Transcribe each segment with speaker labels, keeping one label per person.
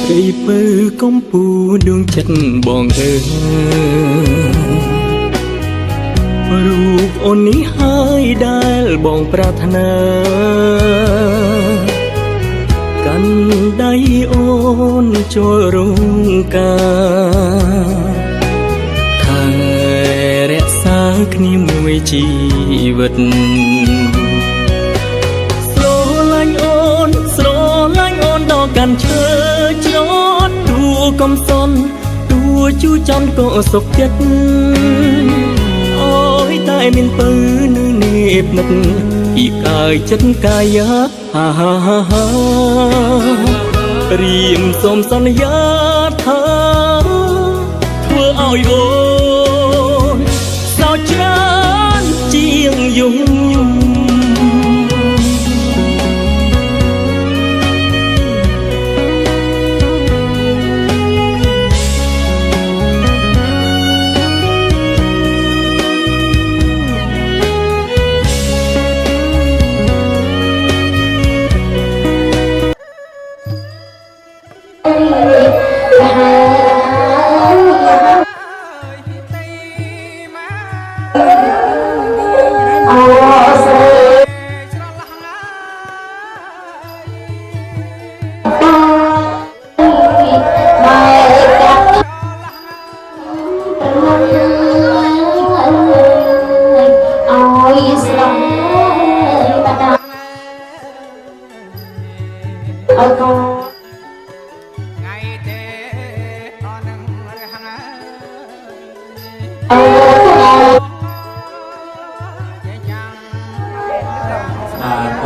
Speaker 1: រីពើកំពូដួងចិត្តបងអើរូបអូននេះហើយដែលបងប្រាថ្នាកាន់ដៃអូនចូលរងការថែរក្សាគ្នាមួយជីវិតស្រឡាញ់អូនដល់កាន់ឈើច្រត់ទួកំសន់ទួជូរចំក៏សុខចិត្តអូយតែមានពើនៅនេះនឹកពីកាយចិត្តកាយាហាហាហាហាព្រាមសូមសន្យាថាធ្វើឲ្យអូនសោកច្រើនជាងយំ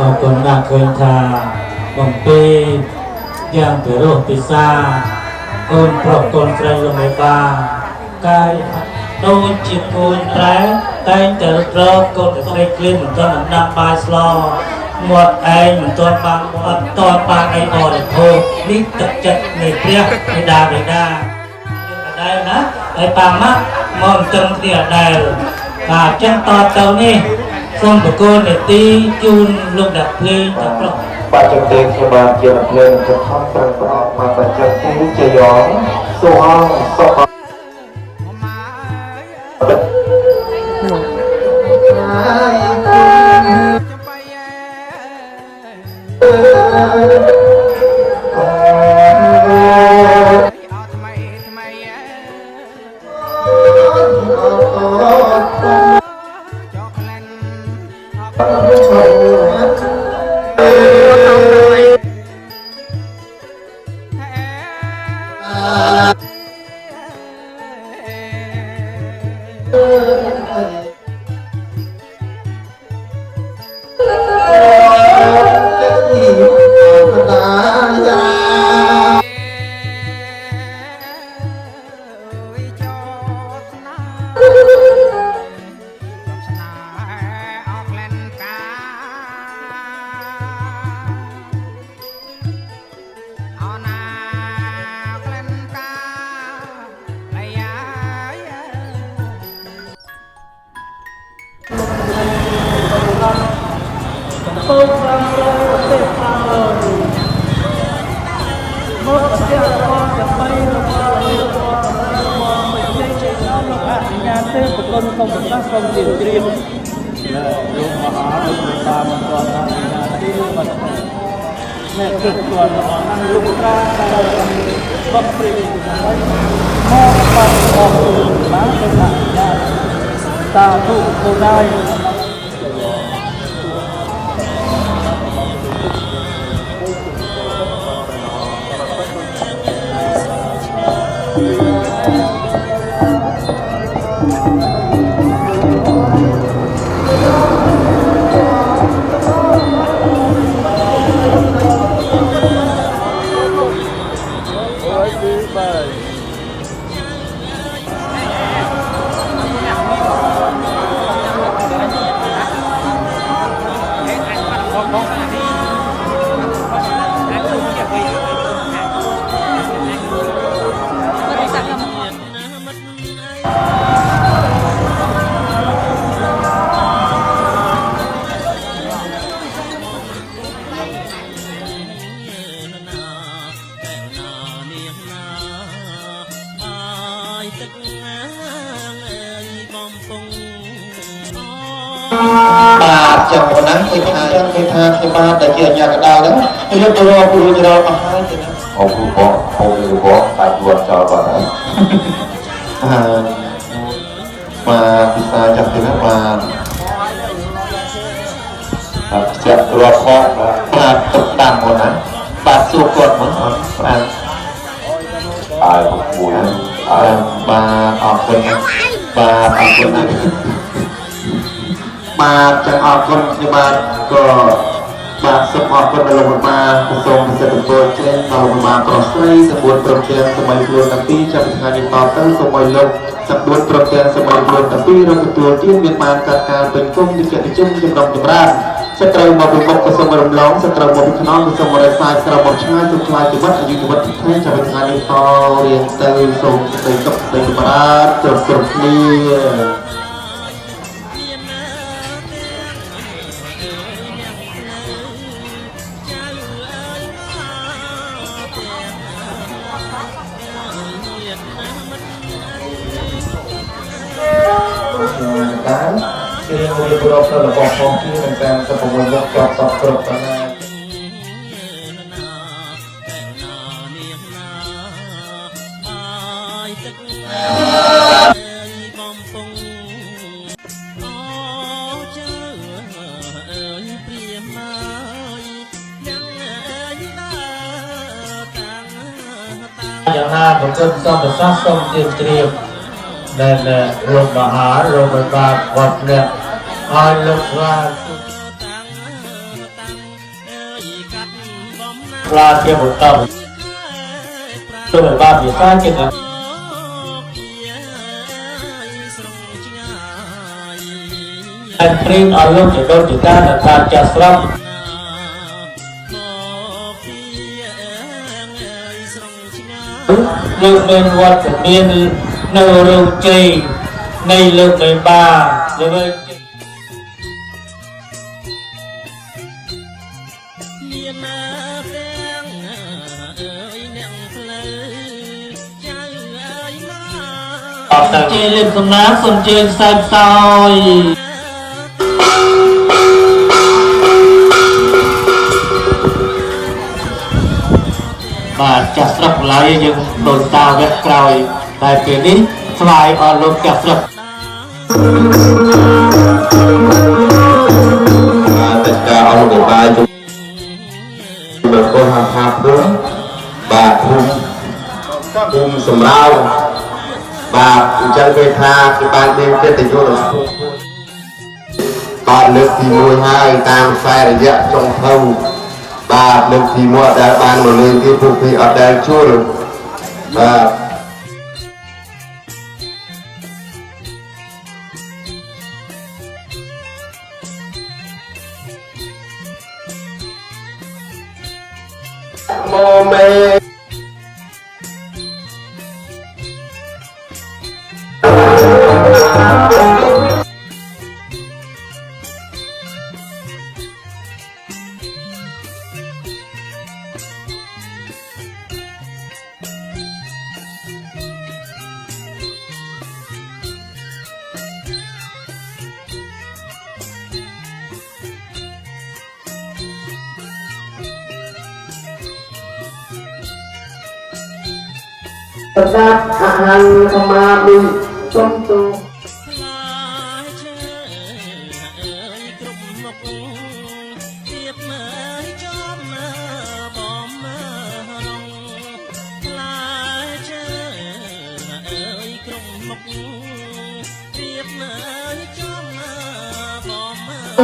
Speaker 2: บางคนน่าเคยทาบางปียังไปโรคพิซซ่าคนปลอกคนใครลงในบ้านกายโดนจีบปูนแผลแต่งแต่รอบคนใครกลิ้นตอนนำปลาสลอหมดไอ้เหมือนตอนปลาไอ้บอลโผล่นี่ตัดจัดในเปรี้ยในดาได้นะไอ้ปลามักมองจังเดียได้จังต่อเต่านี่ส่งตะโกนในตีจูนลูกดับเพลิงจับปลอกปัจจุบันขบวนเกี่ยวกับเพลิงจะทำประกอบมาปัจจุบันจะย้อนส่งสอบ
Speaker 3: បាទចាំប៉ុណ្ណឹងគេថាគេបាទតែជាអាញាកដាលហ្នឹងគេយកទៅរកគ្រូចរមកហើយទៅអូគ្រូបងអូគ្រូបងបាច់វត្តចោលបាត់ហើយបាទពិសាចាប់ទៅណាបាទចាក់រត់ផងបាទទឹកដាំមុនណាបាទសួរគាត់មុនបាទអើគួរបាទអរគុណបាទអរគុណណាស់បាទចឹងអរគុណខ្ញុំបាទក៏បាទសូមអរគុណដល់លោកបាទសូមប្រសិទ្ធពរជ័យដល់លោកបាទប្រុសស្រីសម្បួនព្រមទាំងសម័យខ្លួនទាំងពីរចាប់ពីថ្ងៃនេះតទៅសូមឲ្យលោកសម្បួនព្រមទាំងសម័យខ្លួនទាំងពីររកទទួលទានមានបានកាត់ការពេញគុំនិច្ចនិជុំចម្រុងចម្រើនសត្រូវមកពីមុខក៏សូមរំលងសត្រូវមកពីខ្នងក៏សូមរក្សាស្រាប់មកឆ្ងាយទុកខ្លាចជីវិតអាយុជីវិតថ្ងៃចាប់ពីថ្ងៃនេះតរៀងទៅសូមសេចក្តីសុខសេចក្តីចម្រើនគ្រប់គ្នាបានជារៀបរាប់ទៅរបស់ផងជានឹងការសពវយកចប់សពគ្រប់ទៅណាយ៉ាងណាប្រកបសំប្រសាសូមទាមត្រៀមដែលលោកមហាលោកបាទវត្តនេះឲ្យលោកថាឡាជាបន្តទៅបាទវិសាជាតែព្រៀងឲ្យលោកជាដូនជាតាដែលតាមចាស់ស្រាប់លោកមានវត្តមាននៅរោងជ័យនៃលោកមេបាលើអត់ទៅជ័យលេខសំណាងសូមជើញសែនសោយបាទចាស់ស្រុកឡើយយើងដូនតាវគ្គក្រោយតែពេលនេះថ្វាយអរលោកចាស់ស្រុកតែការអរលោកបាយជុំបើកូនហាថាភូមិបាទភូមិសម្រោងបាទអញ្ចឹងគេថាគេបានមានកិត្តិយសដល់បាទលើកទី1ហើយតាមខ្សែរយៈចុងភៅបាទលើកទី1ដែលបានមកលេងទីពួកពីអត់ដែលជួលបាទម៉ូមេប្រដាប់អាហារកម្មាដូចសុំទូ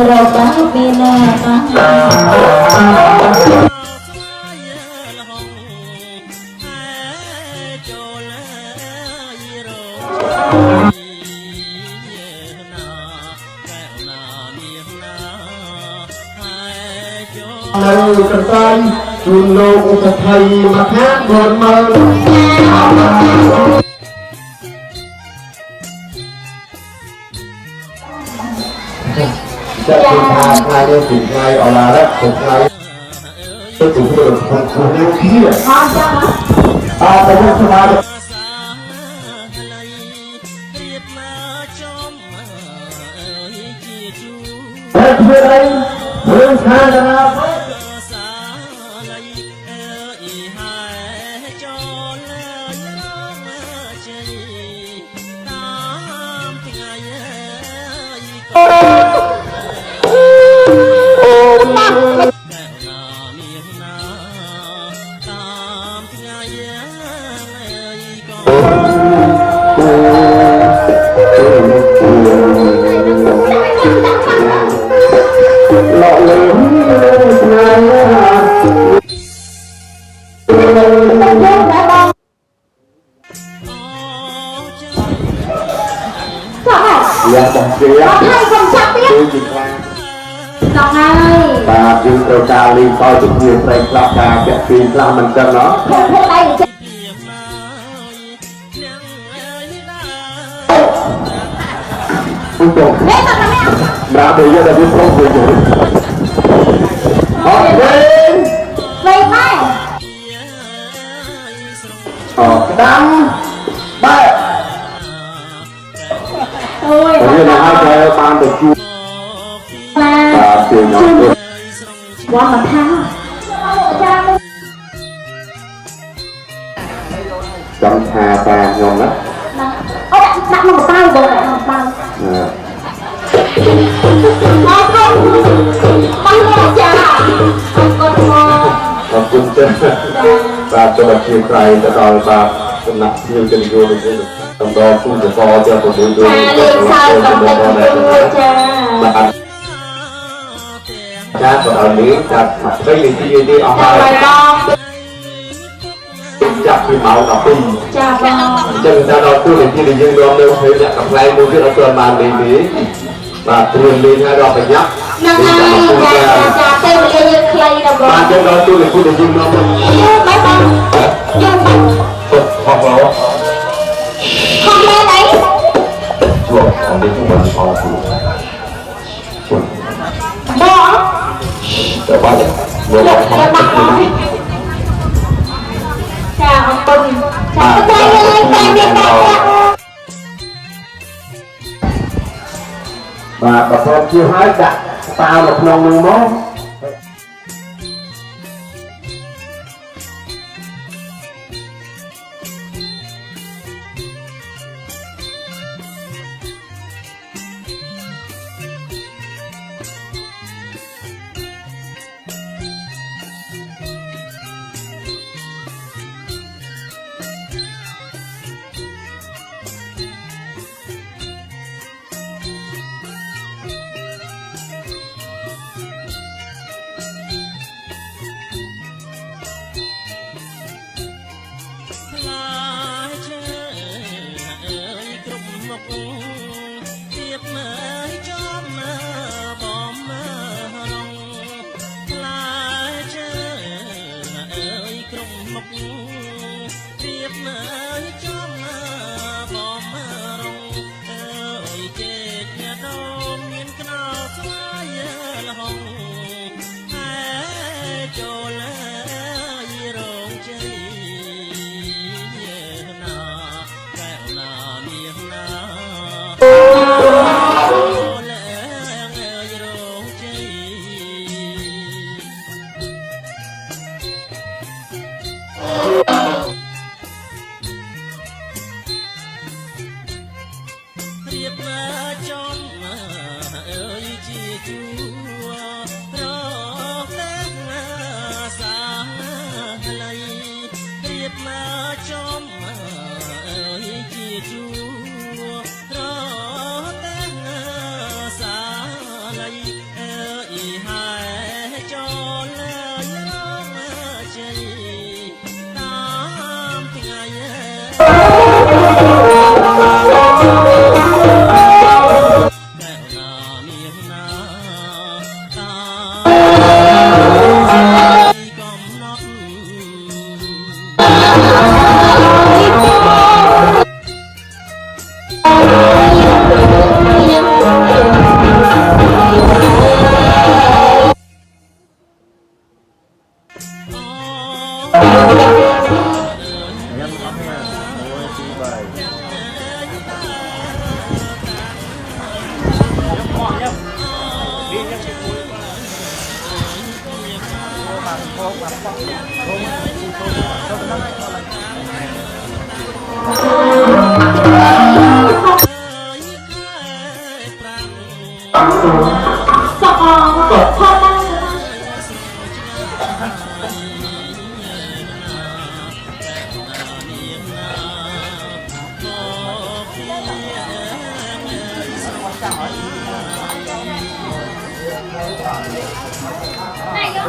Speaker 3: រកបានមានណានៅកន្លែងជួនលោកឧបថ័យមកខាងបនមើលចាក់ពីថាថ្ងៃនេះពីថ្ងៃអឡារ៉ាពីថ្ងៃទៅពីព្រឹកខ្លួននេះជាអត់ចាំអត់ទៅស្មារតីរ ធ្វើអីរឿងខាងណាយ៉ាបងជាឲ្យខ្ញុំចាប់ទៀតគឺខ្លាំងដល់ហើយបាទយើងត្រូវការលេងតទៅជាប្រេងខ្លះការពាក់ពីខ្លះមិនចឹងណោះធ្វើដៃចេះពុំនេះតែម្នាក់ប្រាក់ទៅយកដល់វាព្រមទៅអូខេវិញមកអូក្តាំបែបអូយនេះហើយតែបានទៅជួបបាទជឿញ៉ាំទៅវ៉ាមកថាចង់ថាតាខ្ញុំណាអូដាក់ក្នុងកៅបងដាក់ក្នុងកៅអរគុណបងចាអរគុណមកអរគុណចាបាទចូលជាក្រៃទៅដល់បាទសំណាក់ភ្ញៀវជំនួសនេះតំដរគូសកលជាប្រទេសដូចលេខសើតំដរចាបាទចាក៏ដល់នេះចាប់20នាទីនេះអស់ហើយចាប់ពីម៉ោង12ចាបងអញ្ចឹងដល់ទូនាទីដែលយើងរំលើកឲ្យដាក់កំ pl មួយទៀតអត់ទាន់បានលេងទេបាទត្រៀមលេងឲ្យដល់ប្រញាប់ហ្នឹងហើយចាទៅលេងយើងខ្លីដល់បងបាទអញ្ចឹងដល់ទូនាទីដែលយើងរំលើកបាយបងយើងបងខំឡោខំឡោអីជួបអត់ទេខ្ញុំបានខំជួបបងទៅបាត់មកខំចាអរគុណចាទៅលេងតែមានតែបាទបើព្រមជាហើយដាក់តាវនៅក្នុងនោះមក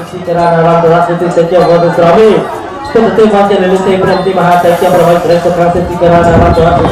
Speaker 2: Secara dalam durasi sejauh waktu suami, seperti macam lelaki berhenti mahasiswa yang bermain restoran secara dalam durasi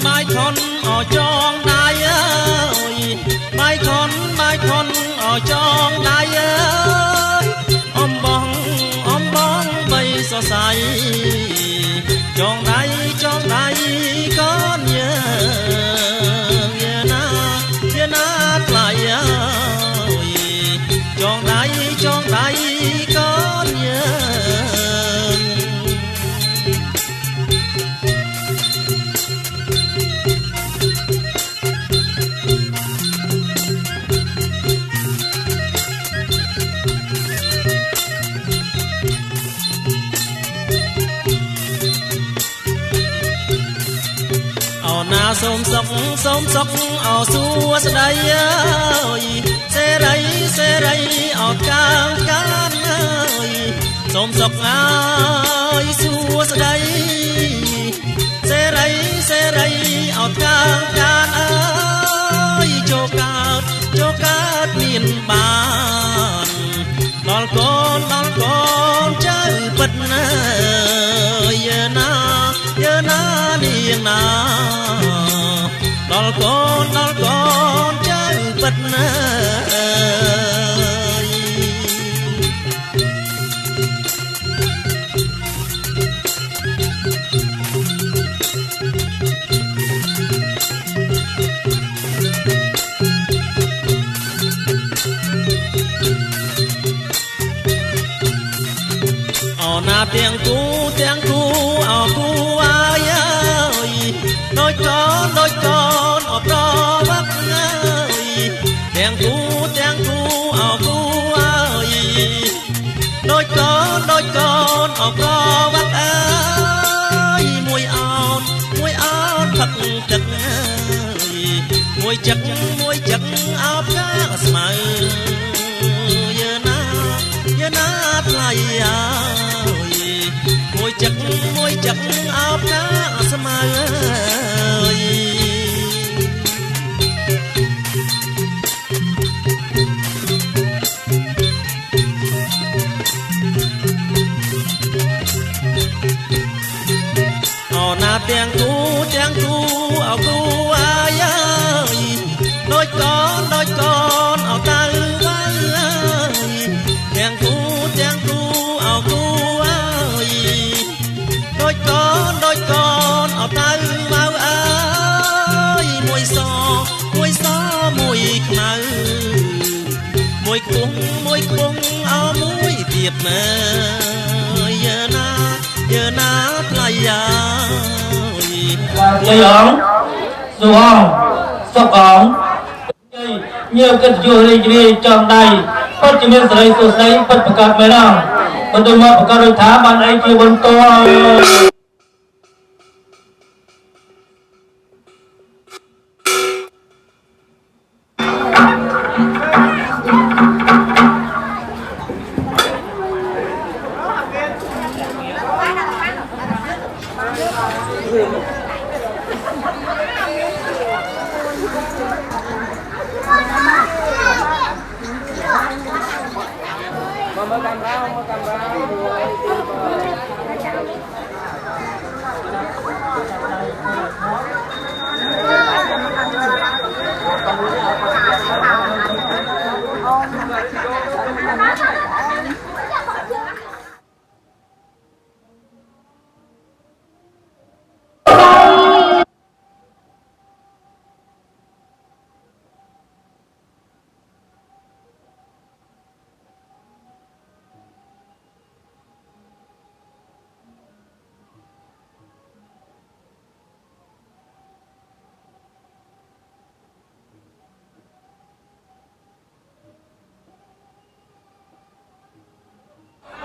Speaker 1: Mai con ở trong đai ơi mai con ở trong đai ơi om bong bay so say trong đai con nhớ na lại ơi trong đai con nhớ na xôm sóc ở xua đây ơi xe đây ở can ơi xôm sóc ơi xua đây xe đây ở can ơi cho cát miền bàn đón con chơi bật giờ na niềng na đón con chơi bật na tiếng cu ở cu ai ơi đôi con ở pro bắc ơi tiếng cu ở cu ơi đôi con ở pro bắc ơi mùi áo thật chật ơi mùi chật áo cá mày giờ na thay môi chật áo cá ơi na tiếng cu ở cu ai ơi đôi con ở tay ơi tiếng cu ở cu ơi đôi con ở tay mau ơi mùi xò mùi khmer mùi cuống ở mũi tiệp giờ na thay
Speaker 2: dây ống dù ống sọc ống nhiều cất dù đi trong đây ពិតជាមានសេរីសួស្តីពិតប្រកបមែនអត់មិនដូចមកប្រកាសដោយថាបានអីជាវិនត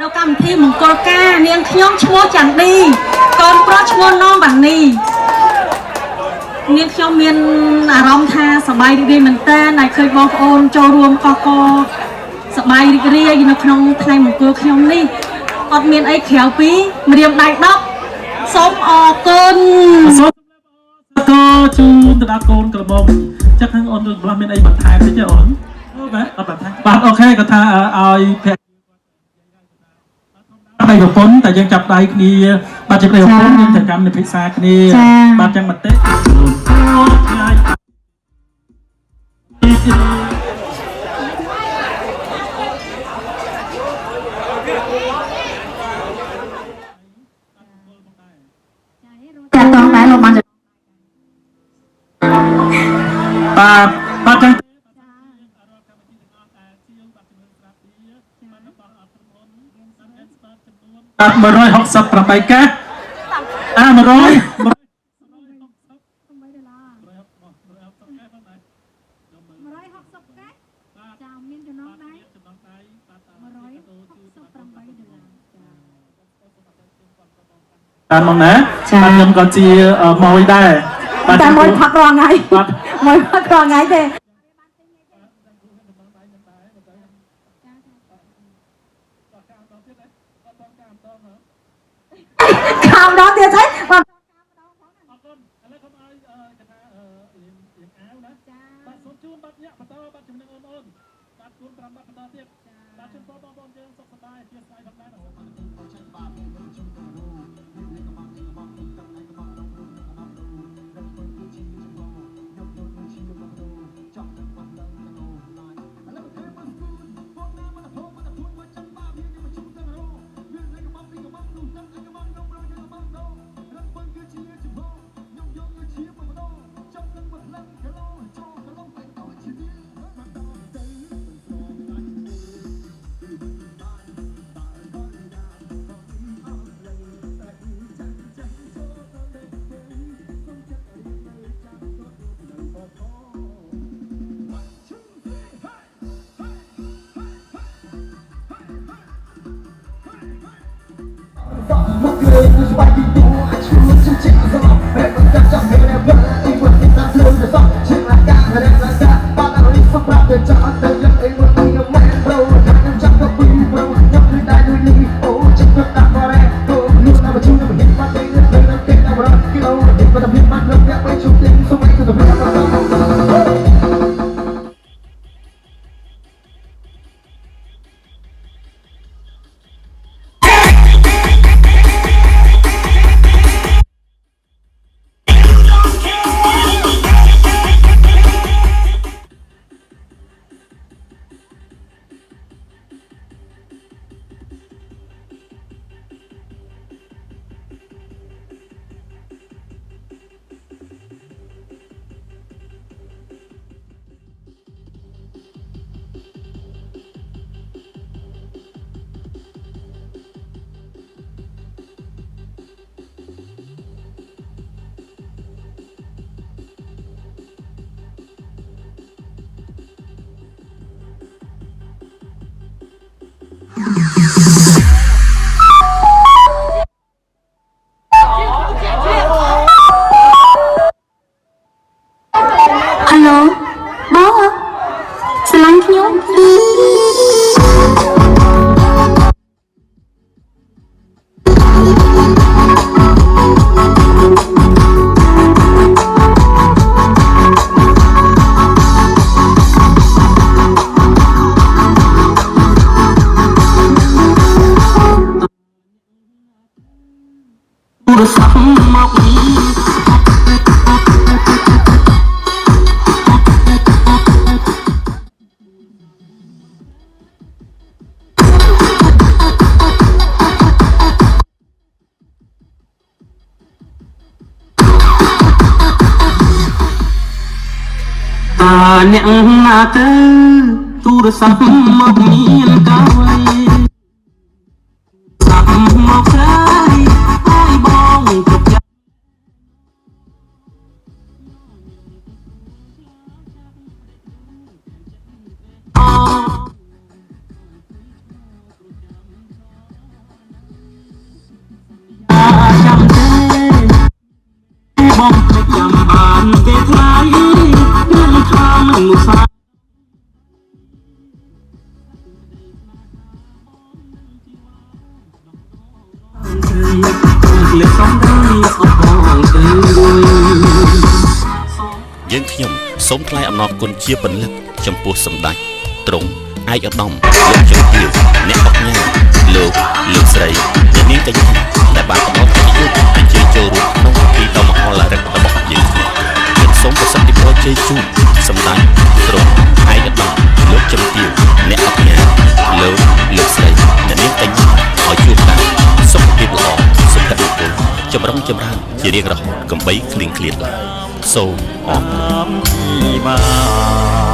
Speaker 4: នៅកម្មវិធីមង្គលការនាងខ្ញុំឈ្មោះច័ន្ទឌីកូនប្រុសឈ្មោះនងបានីនាងខ្ញុំមានអារម្មណ៍ថាសប្បាយរីករាយមែនតើដែលឃើញបងប្អូនចូលរួមកកសប្បាយរីករាយនៅក្នុងថ្ងៃមង្គលខ្ញុំនេះអត់មានអីក្រៅពីម្រាមដៃ10សូមអរគុណសូមក៏ជូនទៅដល់កូនក្រមុំចឹងហ្នឹងអូនដូចមានអីបន្ថែមទេអូនបាទអត់បន្ថែមបាទអូខេគាត់ថាឲ្យដៃប្រពន្ធតែយើងចាប់ដៃគ្នាបាទជាប្រិយប្រពន្ធយើងត្រូវកម្មនិភិសាគ្នាបាទចឹងមតិ
Speaker 5: តែតោះតែលោកបាន
Speaker 4: បាទចឹង168កាស100តាមមកណាបាទខ្ញុំក៏ជាម៉ួយដែរបាទតែម៉ួយផឹករងថ្ងៃបាទម៉ួយផឹករងថ្ងៃទេខាំដល់ទៀតហីបាទអរគុណឥឡូវខ្ញុំឲ្យកថារៀងអាវណាបាទសូមជូនបាត់ញាក់បន្តបាទជំនឿអូនបាទជូន5បាត់បន្តទៀតបាទជូនបងប្អូនយើងសុខសប្បាយជាស្អីផងដែរ
Speaker 5: ហេឡូបងស្រឡាញ់ខ្ញុំ
Speaker 1: ទូរស័ព្ទមកអ្នកណាទៅទូរស័ព្ទមកមានកាវៃសាប់មកក្រៃឲ្យបងគ្រប់យ៉ាងចាំទេបងភ្លេចចាំបានទេថ្លៃនឹងថាមិនមុសា
Speaker 6: យើងខ្ញុំសូមថ្លែងអំណរគុណជាពន្លឹកចំពោះសម្ដេចទ្រង់ឯកឧត្តមលោកជំទាវអ្នកអុកញ៉ាលោកស្រីអ្នកនាងកញ្ញាដែលបានផ្ដល់កិត្តិយសអញ្ជើញចូលរួមក្នុងពិធីដ៏មហោឡារិករបស់យើងខ្ញុំសូមប្រសិទ្ធពរជ័យជូនសម្ដេចទ្រង់ឯកឧត្តមលោកជំទាវអ្នកអុកញ៉ាលោកស្រីអ្នកនាងកញ្ញាឲ្យជួបតែសុខភាពល្អសុខភាពពលចម្រុងចម្រើនជារៀងរហូតកំបីគ្លៀងគ្លាតឡើយសូមអរគុណ